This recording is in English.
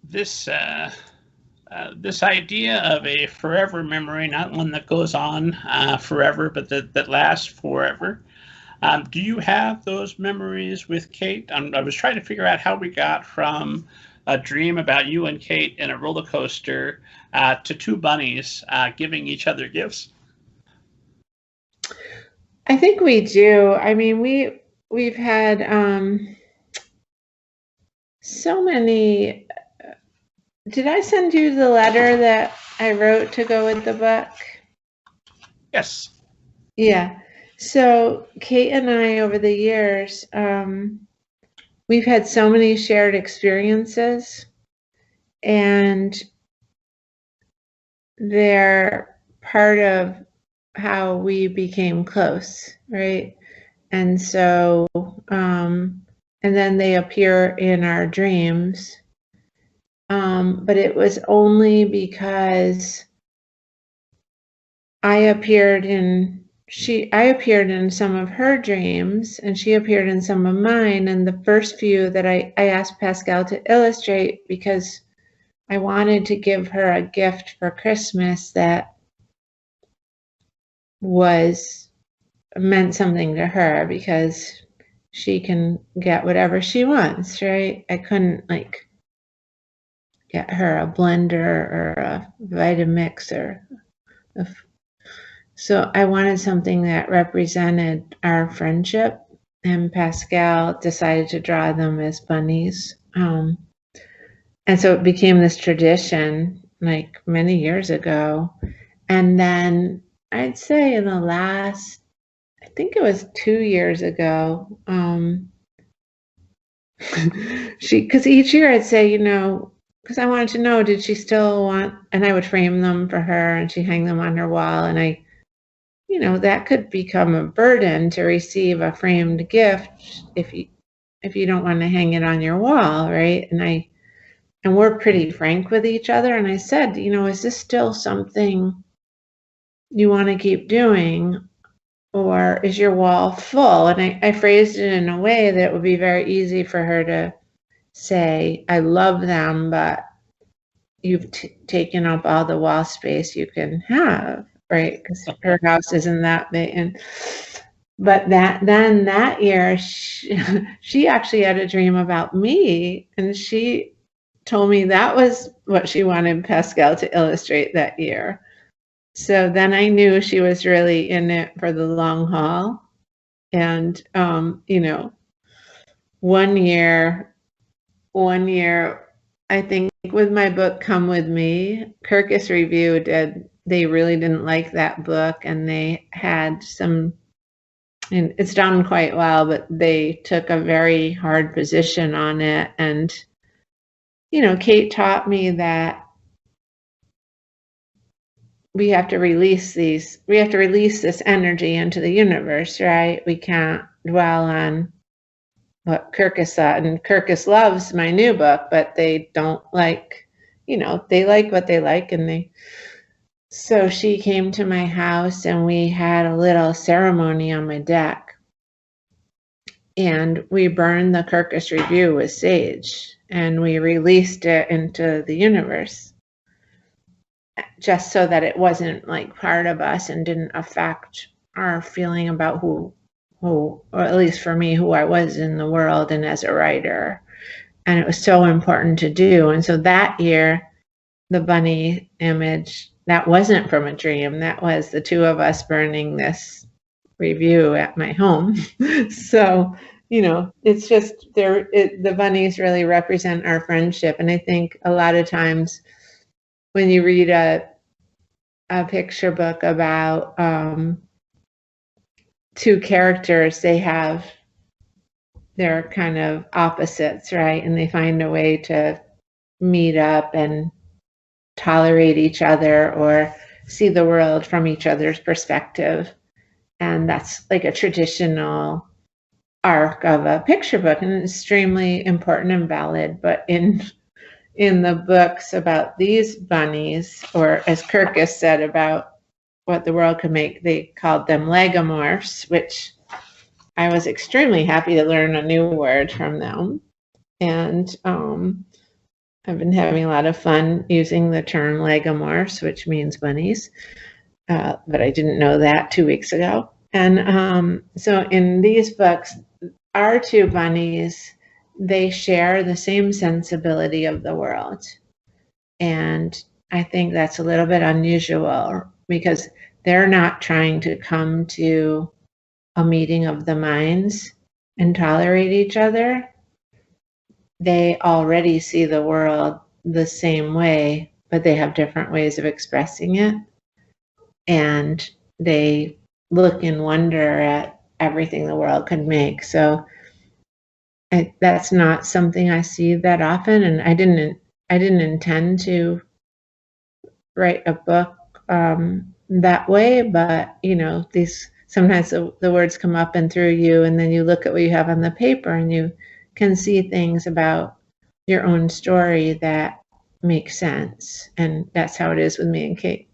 this this idea of a forever memory, not one that goes on forever, but that lasts forever. Do you have those memories with Kate? I was trying to figure out how we got from a dream about you and Kate in a roller coaster to two bunnies giving each other gifts. I think we do. I mean, we've had so many. Did I send you the letter that I wrote to go with the book? Yes. Yeah. So Kate and I, over the years, we've had so many shared experiences, and they're part of how we became close, right? And so, and then they appear in our dreams. But it was only because I appeared in some of her dreams, and she appeared in some of mine. And the first few that I asked Pascal to illustrate, because I wanted to give her a gift for Christmas that meant something to her, because she can get whatever she wants, right? I couldn't like get her a blender or a Vitamix so I wanted something that represented our friendship, and Pascal decided to draw them as bunnies. And so it became this tradition like many years ago. And then I'd say in the last, I think it was 2 years ago, because each year I'd say, because I wanted to know, did she still want, and I would frame them for her and she'd hang them on her wall. And that could become a burden to receive a framed gift if you don't want to hang it on your wall, right? And we're pretty frank with each other. And I said, is this still something you want to keep doing, or is your wall full? And I phrased it in a way that would be very easy for her to say, I love them, but you've taken up all the wall space you can have, right? Because her house isn't that big. But that year, she actually had a dream about me, and she told me that was what she wanted Pascal to illustrate that year. So then I knew she was really in it for the long haul. And, one year, I think with my book, Come With Me, Kirkus Review they really didn't like that book, and they had and it's done quite well, but they took a very hard position on it. And, Kate taught me that we have to release this energy into the universe, right? We can't dwell on what Kirkus thought. And Kirkus loves my new book, but they don't like, they like what they like. So she came to my house and we had a little ceremony on my deck. And we burned the Kirkus Review with sage, and we released it into the universe, just so that it wasn't like part of us and didn't affect our feeling about who, or at least for me, who I was in the world and as a writer. And it was so important to do. And so that year, the bunny image, that wasn't from a dream. That was the two of us burning this review at my home. So, it's just the bunnies really represent our friendship. And I think a lot of times when you read a picture book about two characters, they're kind of opposites, right? And they find a way to meet up and tolerate each other or see the world from each other's perspective. And that's like a traditional arc of a picture book, and extremely important and valid. But in the books about these bunnies, or as Kirkus said about what the world could make, they called them legomorphs, which I was extremely happy to learn a new word from them. And I've been having a lot of fun using the term lagomorphs, which means bunnies, but I didn't know that 2 weeks ago. And so in these books, our two bunnies, they share the same sensibility of the world. And I think that's a little bit unusual because they're not trying to come to a meeting of the minds and tolerate each other. They already see the world the same way, but they have different ways of expressing it. And they look in wonder at everything the world could make. So that's not something I see that often, and I didn't intend to write a book that way, but you know, these sometimes the words come up and through you, and then you look at what you have on the paper and you can see things about your own story that make sense. And that's how it is with me and Kate.